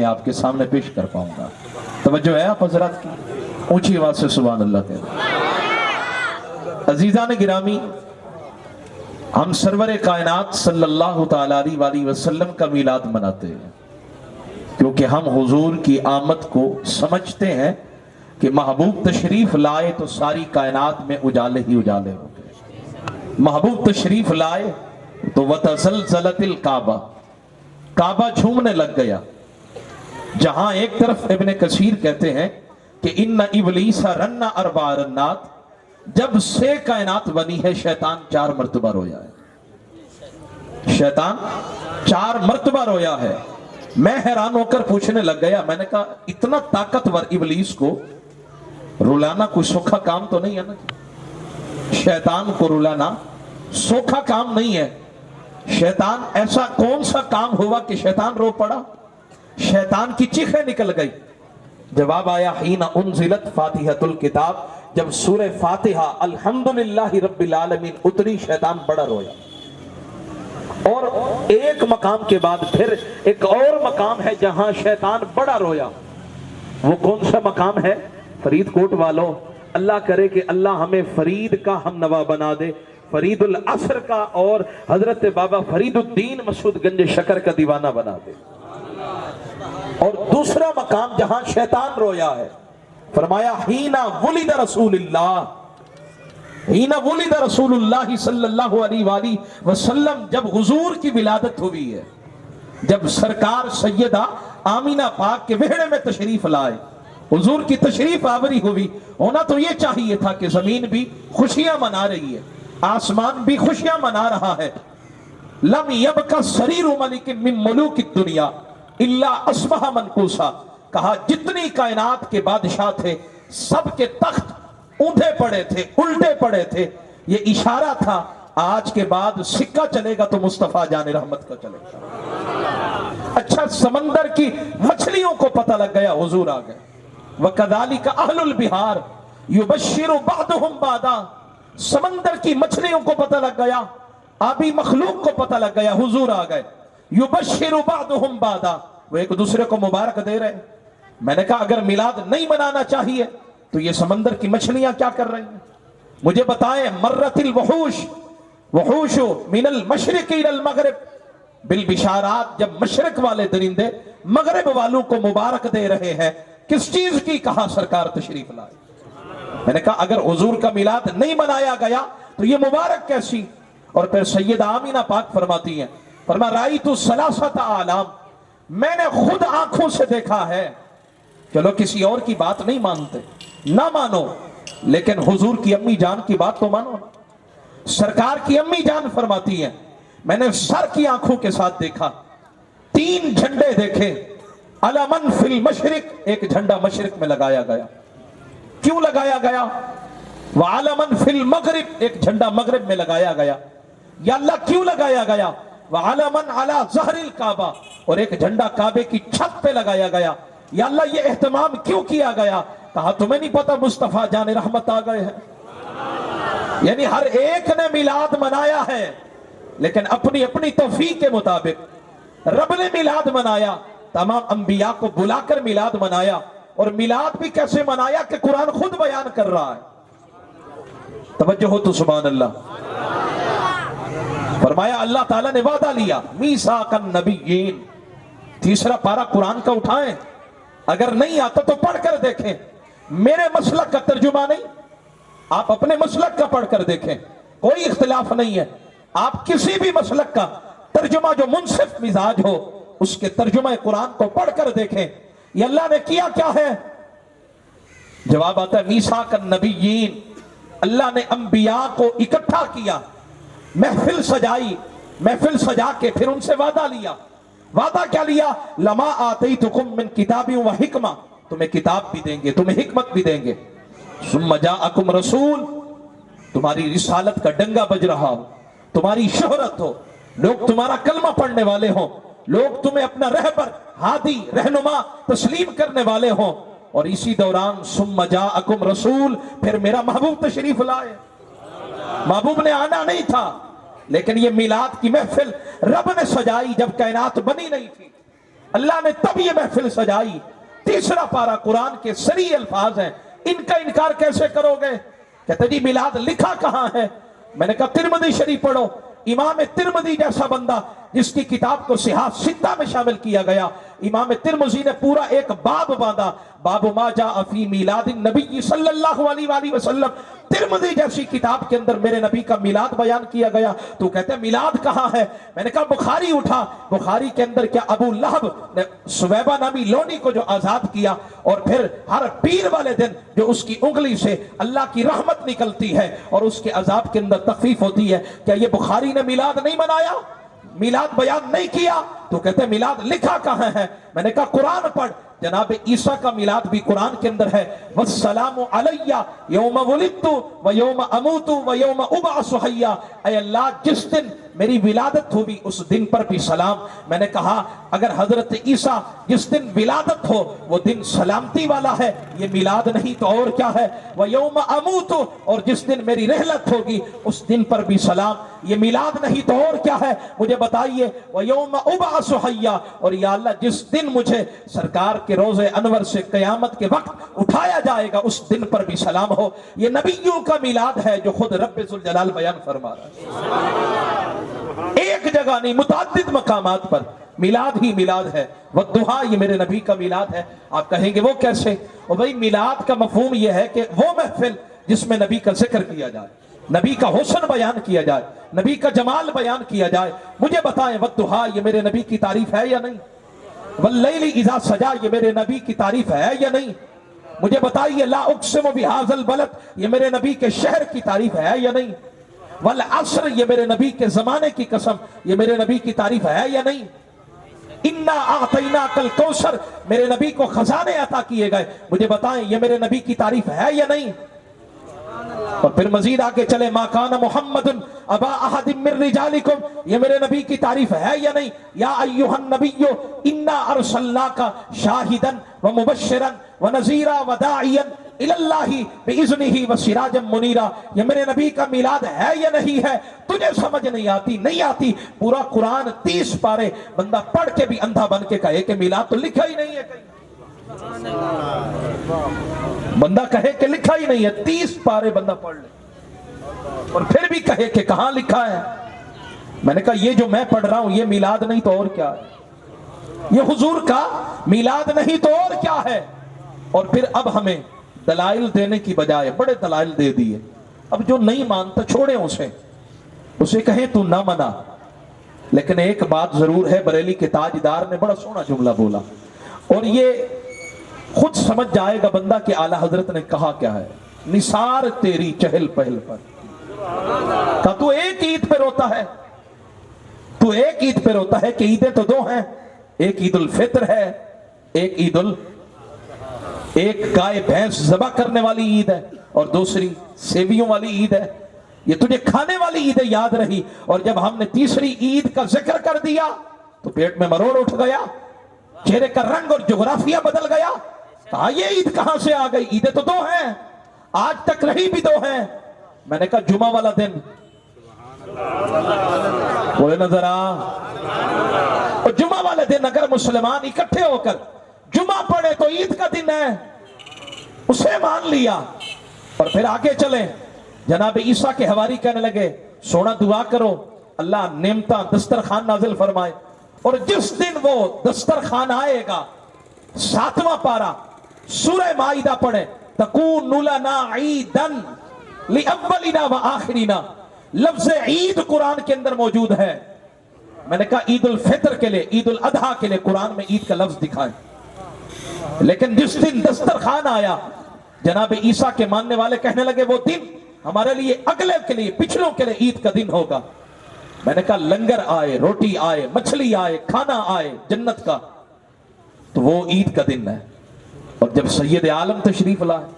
آپ کے سامنے پیش کر پاؤں گا. توجہ ہے آپ حضرات کی؟ اونچی آواز سے سبحان اللہ کہہ دیں. عزیزان گرامی، ہم سرور کائنات صلی اللہ تعالی علیہ وسلم کا میلاد مناتے ہیں کیونکہ ہم حضور کی آمد کو سمجھتے ہیں کہ محبوب تشریف لائے تو ساری کائنات میں اجالے ہی اجالے ہو گئے. محبوب تشریف لائے تو وتزلزلت الکعبہ، کعبہ جھومنے لگ گیا. جہاں ایک طرف ابن کثیر کہتے ہیں کہ ان ابلیس رن اربع رنات، جب سے کائنات بنی ہے شیطان 4 مرتبہ رویا ہے. شیطان 4 مرتبہ رویا ہے. میں حیران ہو کر پوچھنے لگ گیا، میں نے کہا اتنا طاقتور ابلیس کو رلانا کوئی سوکھا کام تو نہیں ہے نا؟ شیطان کو رلانا سوکھا کام نہیں ہے. شیطان ایسا کون سا کام ہوا کہ شیطان رو پڑا؟ شیطان کی چیخیں نکل گئی. جواب آیا حین انزلت فاتحۃ الکتاب، جب سورہ فاتحہ الحمدللہ رب العالمین اتری شیطان بڑا رویا. اور ایک مقام کے بعد پھر ایک اور مقام ہے جہاں شیطان بڑا رویا. وہ کون سا مقام ہے؟ فرید کوٹ والوں، اللہ کرے کہ اللہ ہمیں فرید کا ہم نوا بنا دے، فرید العصر کا اور حضرت بابا فرید الدین مسعود گنج شکر کا دیوانہ بنا دے. اور دوسرا مقام جہاں شیطان رویا ہے، فرمایا حینا ولد رسول اللہ، حینا ولد رسول اللہ صلی اللہ علیہ وآلہ وسلم، جب حضور کی ولادت ہوئی ہے، جب سرکار سیدہ آمینہ پاک کے وہڑے میں تشریف لائے، حضور کی تشریف آوری ہوئی. ہونا تو یہ چاہیے تھا کہ زمین بھی خوشیاں منا رہی ہے، آسمان بھی خوشیاں منا رہا ہے. لم یبقى سریر ملک من ملوک الدنیا الا اصبح منقوصا، کہا جتنی کائنات کے بادشاہ تھے سب کے تخت اوندھے پڑے تھے، الٹے پڑے تھے. یہ اشارہ تھا آج کے بعد سکہ چلے گا تو مصطفیٰ جان رحمت کا چلے گا. اچھا، سمندر کی مچھلیوں کو پتہ لگ گیا حضور آ گئے. وَكَذَلِكَ أَهْلُ الْبِحَارِ يُبَشِّرُ بَعْضُهُمْ بَعْضًا، سمندر کی مچھلیوں کو پتہ لگ گیا، آبی مخلوق کو پتہ لگ گیا حضور آ گئے. يُبَشِّرُ بَعْضُهُمْ بَعْضًا، وہ ایک دوسرے کو مبارک دے رہے. میں نے کہا اگر میلاد نہیں منانا چاہیے تو یہ سمندر کی مچھلیاں کیا کر رہی ہیں؟ مجھے بتائیں. مرت الوحوش وحوش من المشرق الى المغرب بالبشارات، جب مشرق والے درندے مغرب والوں کو مبارک دے رہے ہیں کس چیز کی؟ کہا سرکار تشریف لائے. میں نے کہا اگر حضور کا میلاد نہیں منایا گیا تو یہ مبارک کیسی؟ اور پھر سیدہ آمینہ پاک فرماتی ہیں، فرما رأیت ثلاثۃ اعلام، میں نے خود آنکھوں سے دیکھا ہے. چلو کسی اور کی بات نہیں مانتے، نہ مانو، لیکن حضور کی امی جان کی بات تو مانو. سرکار کی امی جان فرماتی ہیں میں نے سر کی آنکھوں کے ساتھ دیکھا 3 جھنڈے دیکھے. علمن فی المشرق، ایک جھنڈا مشرق میں لگایا گیا. کیوں لگایا گیا؟ وعلمن فی المغرب، ایک جھنڈا مغرب میں لگایا گیا. یا اللہ کیوں لگایا گیا؟ وعلمن علی ظہر الکعبہ، اور ایک جھنڈا کعبے کی چھت پہ لگایا گیا. یا اللہ یہ اہتمام کیوں کیا گیا؟ کہا تمہیں نہیں پتا مصطفیٰ جان رحمت آ گئے ہیں. یعنی ہر ایک نے میلاد منایا ہے لیکن اپنی اپنی توفیق کے مطابق. رب نے میلاد منایا، تمام انبیاء کو بلا کر میلاد منایا. اور میلاد بھی کیسے منایا کہ قرآن خود بیان کر رہا ہے. توجہ ہو تو سبحان اللہ. فرمایا اللہ تعالیٰ نے وعدہ لیا میثاق النبیین. تیسرا پارہ قرآن کا اٹھائیں، اگر نہیں آتا تو پڑھ کر دیکھیں. میرے مسلک کا ترجمہ نہیں، آپ اپنے مسلک کا پڑھ کر دیکھیں، کوئی اختلاف نہیں ہے. آپ کسی بھی مسلک کا ترجمہ جو منصف مزاج ہو اس کے ترجمہ قرآن کو پڑھ کر دیکھیں. یہ اللہ نے کیا کیا ہے؟ جواب آتا ہے میثاق النبیین، اللہ نے انبیاء کو اکٹھا کیا، محفل سجائی، محفل سجا کے پھر ان سے وعدہ لیا. وعدہ کیا لیا؟ لما آتیتکم من کتاب و حکمہ، تمہیں کتاب بھی دیں گے، تمہیں حکمت بھی دیں گے. ثم جاءکم رسول، تمہاری رسالت کا ڈنگا بج رہا ہو، تمہاری شہرت ہو، لوگ تمہارا کلمہ پڑھنے والے ہوں، لوگ تمہیں اپنا رہبر، ہادی، رہنما تسلیم کرنے والے ہوں. اور اسی دوران ثم جاءکم رسول، پھر میرا محبوب تشریف لائے. محبوب نے آنا نہیں تھا لیکن یہ میلاد کی محفل رب نے سجائی جب کائنات بنی نہیں تھی. اللہ نے تب یہ محفل سجائی. تیسرا پارا قرآن کے صریح الفاظ ہیں, ان کا انکار کیسے کرو گے؟ کہتے جی میلاد لکھا کہاں ہے؟ میں نے کہا ترمذی شریف پڑھو. امام ترمذی جیسا بندہ جس کی کتاب کو صحاح ستہ میں شامل کیا گیا, امام ترمذی نے پورا ایک باب باندھا, باب ما جاء فی میلاد النبی صلی اللہ علیہ وآلہ وسلم. ترمذی جیسی کتاب کے اندر میرے نبی کا میلاد بیان کیا گیا. تو کہتے ہیں میلاد کہاں ہے؟ میں نے کہا بخاری اٹھا. بخاری کے اندر کیا ابو لہب نے سویبہ نامی لونی کو جو آزاد کیا, اور پھر ہر پیر والے دن جو اس کی انگلی سے اللہ کی رحمت نکلتی ہے اور اس کے عذاب کے اندر تخفیف ہوتی ہے, کیا یہ بخاری نے میلاد نہیں منایا؟ میلاد بیان نہیں کیا؟ تو کہتے ہیں میلاد لکھا کہاں ہے؟ میں نے کہا قرآن پڑھ. جناب عیسیٰ کا میلاد بھی قرآن کے اندر ہے. والسلام علی یوم ولدت و یوم اموت و یوم ابعث حیا. اے اللہ جس دن میری ولادت ہوئی اس دن پر بھی سلام. میں نے کہا اگر حضرت عیسیٰ جس دن ولادت ہو وہ دن سلامتی والا ہے, یہ میلاد نہیں تو اور کیا ہے؟ وَيَوْمَ أَمُوتُ, اور جس دن میری رحلت ہوگی اس دن پر بھی سلام, یہ میلاد نہیں تو اور کیا ہے؟ مجھے بتائیے. وَيَوْمَ أُبْعَثُ حَيًّا, اور یا اللہ جس دن مجھے سرکار کے روضے انور سے قیامت کے وقت اٹھایا جائے گا اس دن پر بھی سلام ہو. یہ نبیوں کا میلاد ہے جو خود رب ذوالجلال بیان فرما رہا ہے. ایک جگہ نہیں, متعدد مقامات پر میلاد ہی میلاد ہے. والضحیٰ, یہ میرے نبی کا میلاد ہے. آپ کہیں گے وہ کیسے؟ اور بھئی میلاد کا مفہوم یہ ہے کہ وہ محفل جس میں نبی کا ذکر کیا جائے, نبی کا حسن بیان کیا جائے, نبی کا جمال بیان کیا جائے. مجھے بتائیں والضحیٰ یہ میرے نبی کی تعریف ہے یا نہیں؟ واللیل اذا سجا یہ میرے نبی کی تعریف ہے یا نہیں؟ مجھے بتائیے لا اقسم بہذا البلد یہ میرے نبی کے شہر کی تعریف ہے یا نہیں؟ والعصر یہ میرے نبی کے زمانے کی قسم یہ میرے نبی کی تعریف ہے یا نہیں؟ انا اعطیناک الکوثر میرے نبی کو خزانے عطا کیے گئے, مجھے بتائیں یہ میرے نبی کی تعریف ہے یا نہیں؟ اور پھر مزید آگے چلے ما کان محمد ابا احد من رجالکم یہ میرے نبی کی تعریف ہے یا نہیں؟ یا ایھا النبی انا ارسلناک شاہدا ومبشرا ونذیرا وداعیا الی اللہ باذنہ وسراجا منیرا یہ میرے نبی کا میلاد ہے یا نہیں ہے؟ تجھے سمجھ نہیں آتی؟ نہیں آتی. پورا قرآن 30 پارے بندہ پڑھ کے بھی اندھا بن کے کہے کہ میلاد تو لکھا ہی نہیں ہے کہیں. بندہ کہے کہ لکھا ہی نہیں ہے, 30 پارے بندہ پڑھ لے اور پھر بھی کہے کہ کہاں لکھا ہے. میں نے کہا یہ جو میں پڑھ رہا ہوں یہ میلاد نہیں تو اور کیا ہے؟ یہ حضور کا میلاد نہیں تو اور کیا ہے؟ اور پھر اب ہمیں دلائل دینے کی بجائے بڑے دلائل دے دیے. اب جو نہیں مانتا چھوڑیں اسے کہیں تو نہ منا. لیکن ایک بات ضرور ہے, بریلی کے تاجدار نے بڑا سونا جملہ بولا اور یہ خود سمجھ جائے گا بندہ کہ اعلیٰ حضرت نے کہا کیا ہے. نثار تیری چہل پہل پر, کہا تو ایک عید پہ روتا ہے, تو ایک عید پہ روتا ہے کہ عیدیں تو دو ہیں, ایک عید الفطر ہے, ایک گائے بھینس ذبح کرنے والی عید ہے اور دوسری سیویوں والی عید ہے. یہ تجھے کھانے والی عیدیں یاد رہی, اور جب ہم نے تیسری عید کا ذکر کر دیا تو پیٹ میں مروڑ اٹھ گیا, چہرے کا رنگ اور جغرافیہ بدل گیا. کہا یہ عید کہاں سے آ گئی؟ عیدیں تو دو ہیں, آج تک رہی بھی دو ہیں. میں نے کہا جمعہ والا دن کوئی نظر اور جمعہ والے دن اگر مسلمان اکٹھے ہو کر جمعہ پڑھے تو عید کا دن ہے, اسے مان لیا. اور پھر آگے چلیں, جناب عیسیٰ کے حواری کہنے لگے سونا دعا کرو اللہ نعمتاں دسترخوان نازل فرمائے. اور جس دن وہ دسترخوان آئے گا 7واں پارہ سورہ مائدہ پڑھیں تکون لنا عیدا لاولنا وآخرنا. لفظ عید قرآن کے اندر موجود ہے. میں نے کہا عید الفطر کے لیے, عید الاضحیٰ کے لیے قرآن میں عید کا لفظ دکھائیں. لیکن جس دن دسترخوان آیا جناب عیسیٰ کے ماننے والے کہنے لگے وہ دن ہمارے لیے اگلے کے لیے پچھلوں کے لیے عید کا دن ہوگا. میں نے کہا لنگر آئے, روٹی آئے, مچھلی آئے, کھانا آئے جنت کا, تو وہ عید کا دن ہے. اور جب سید عالم تشریف لائے